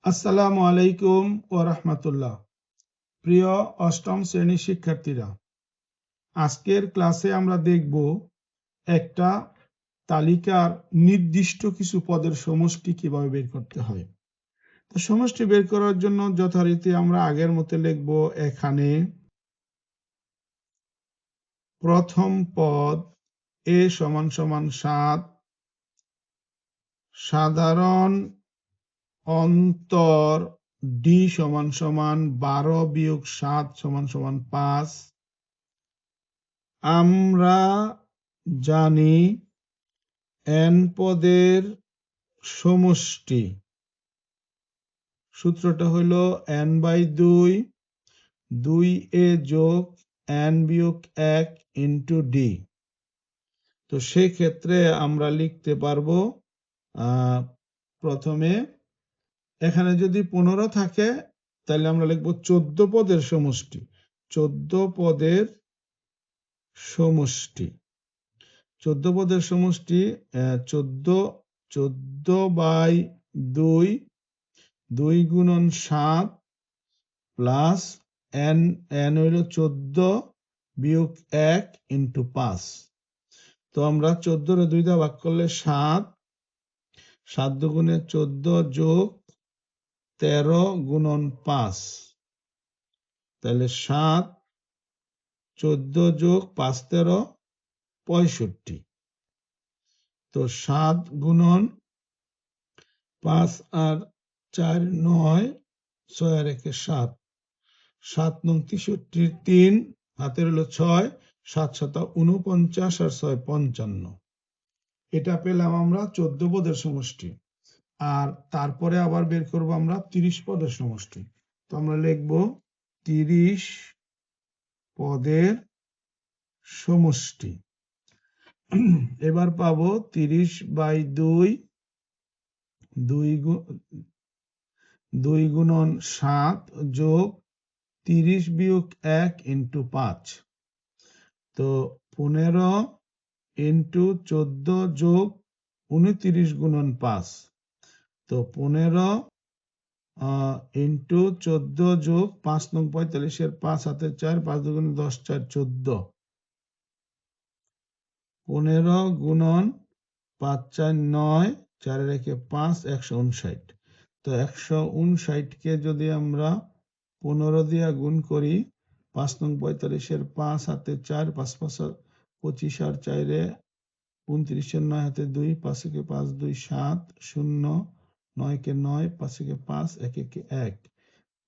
আসসালামু আলাইকুম ওয়া রাহমাতুল্লাহ। প্রিয় অষ্টম শ্রেণীর শিক্ষার্থীরা, আজকের ক্লাসে আমরা দেখব একটা তালিকার নির্দিষ্ট কিছু পদের সমষ্টি কিভাবে বের করতে হয়। তো সমষ্টি বের করার জন্য যথারীতি আমরা আগের মতো লিখব এখানে প্রথম পদ a = 7, সাধারণ অন্তর d = 12 - 7 = 5। আমরা জানি n পদের সমষ্টি সূত্রটা হলো n/2 2a যোগ n বিয়োগ 1 ইন্টু d। তো সেই ক্ষেত্রে আমরা লিখতে পারবো প্রথমে এখানে যদি 15 থাকে তাহলে আমরা লিখবো 14 পদের সমষ্টি। 14 পদের সমষ্টি 14 পদের সমষ্টি 14/2 2 গুণন 7 প্লাস n হইল 14 বিয়োগ 1 ইন্টু 5। তো আমরা 14 2 দিয়ে ভাগ করলে 7 7 দুগুণে 14 যোগ 13 গুণন 5, তাহলে 7 14 যোগ 5 13 65। তো 7 গুণন 5 আর 4 9 6 আর 1 7 7 নং 63 3 হাতের হলো 6 7 7 49 আর 6 55। এটা পেলাম আমরা 14 পদের সমষ্টি। আর তারপরে আবার বের করব আমরা 30 পদের সমষ্টি। তো আমরা লিখব 30 পদের সমষ্টি। এবার পাবো 30/2 2 গুণন 7 যোগ 30 বিয়োগ 1 ইন্টু 5। তো 15 ইন্টু 14 যোগ 29 গুণন 5। তো 15 ইন্টু 14 যোগ 5 নং 45 এর 5 হাতে 4 5 দুগুণে 10 4 14। 15 গুণন 5 4 9 4 এর 1 5 159। তো 159 কে যদি আমরা 15 দিয়ে গুণ করি 5 নং 45 এর 5 হাতে 4 5 5 25 আর 4 এ 29 এর 9 হাতে 2 5 একে 5 2 7 0 9 কে 9 5 একে 5 1 একে 1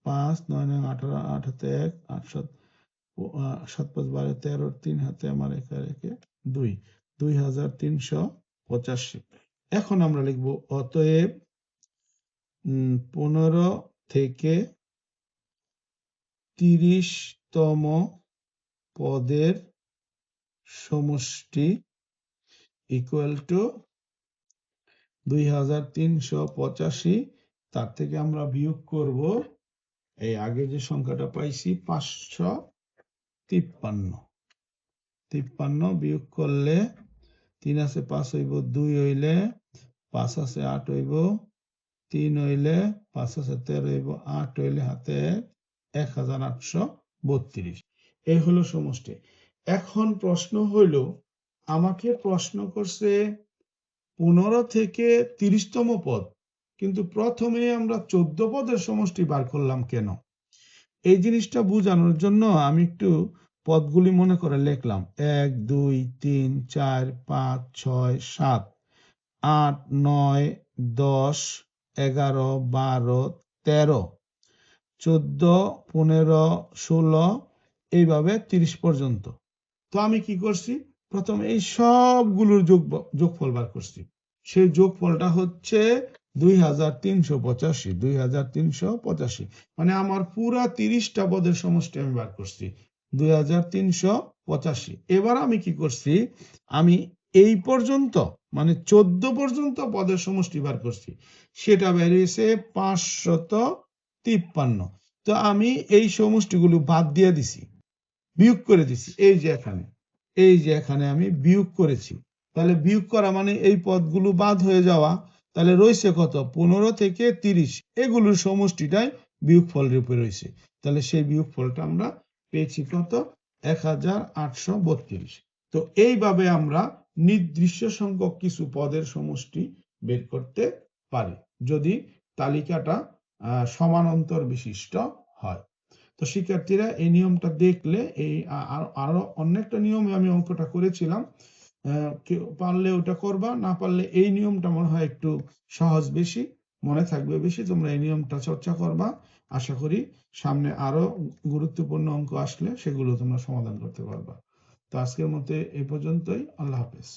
5 9 9 18 8 হাতে 1 8 7 7 5 12 13 3 হাতে আমার 1 আর 1 2 2385। এখন আমরা লিখব অতএব 15 থেকে 30তম পদের সমষ্টি ইকুয়াল টু 2385। তার থেকে আমরা বিয়োগ করব এই আগে যে সংখ্যাটা পাইছি 553 বিয়োগ করলে 3 আছে 5 হইব 2 হইলে 5 আছে 8 হইব 3 হইলে 5 আছে 13 হইব 8 হইলে হাতে 1832। এই হলো সমষ্টি। এখন প্রশ্ন হইল, আমাকে প্রশ্ন করছে 15 থেকে 30তম পদ, কিন্তু প্রথমে আমরা 14 পদের সমষ্টি বার করলাম কেন? এই জিনিসটা বোঝানোর জন্য আমি একটু পদগুলি মনে করে লিখলাম 1 2 3 4 5 6 7 8 9 10 11 12 13 14 15 16 এইভাবে 30 পর্যন্ত। তো আমি কি করছি, প্রথমে এই সবগুলোর যোগফল বার করছি। সেই যোগফলটা হচ্ছে 2385। মানে আমার পুরা 30টা পদের সমষ্টি আমি বার করছি 2385। এবার আমি কি করছি, আমি এই পর্যন্ত মানে 14 পর্যন্ত পদের সমষ্টি বার করছি, সেটা বেরিয়েছে 553। তো আমি এই সমষ্টিগুলো বাদ দিয়ে দিছি, বিয়োগ করে দিছি। এই যে এখানে আমি বিয়োগ করেছি। তাহলে বিয়োগ করা মানে এই পদগুলো বাদ হয়ে যাওয়া। তাহলে রয়েছে কত 15 থেকে 30, এগুলোর সমষ্টিটাই বিয়োগফল রূপে রয়েছে। তাহলে সেই বিয়োগফলটা আমরা পেয়েছি কত 1832। তো এইভাবে আমরা নির্দিষ্ট সংখ্যক কিছু পদের সমষ্টি বের করতে পারি যদি তালিকাটা সমান্তর বিশিষ্ট হয়। তো শিক্ষার্থীরা এই নিয়মটা দেখলে এই আরো অনেকটা নিয়মে আমি অঙ্কটা করেছিলাম, কেউ পারলে ওটা করবা, না পারলে এই নিয়মটা মনে হয় একটু সহজ বেশি, মনে থাকবে বেশি, তোমরা এই নিয়মটা চর্চা করবা। আশা করি সামনে আরো গুরুত্বপূর্ণ অঙ্ক আসলে সেগুলো তোমরা সমাধান করতে পারবা। তো আজকের মতো এই পর্যন্তই। আল্লাহ হাফেজ।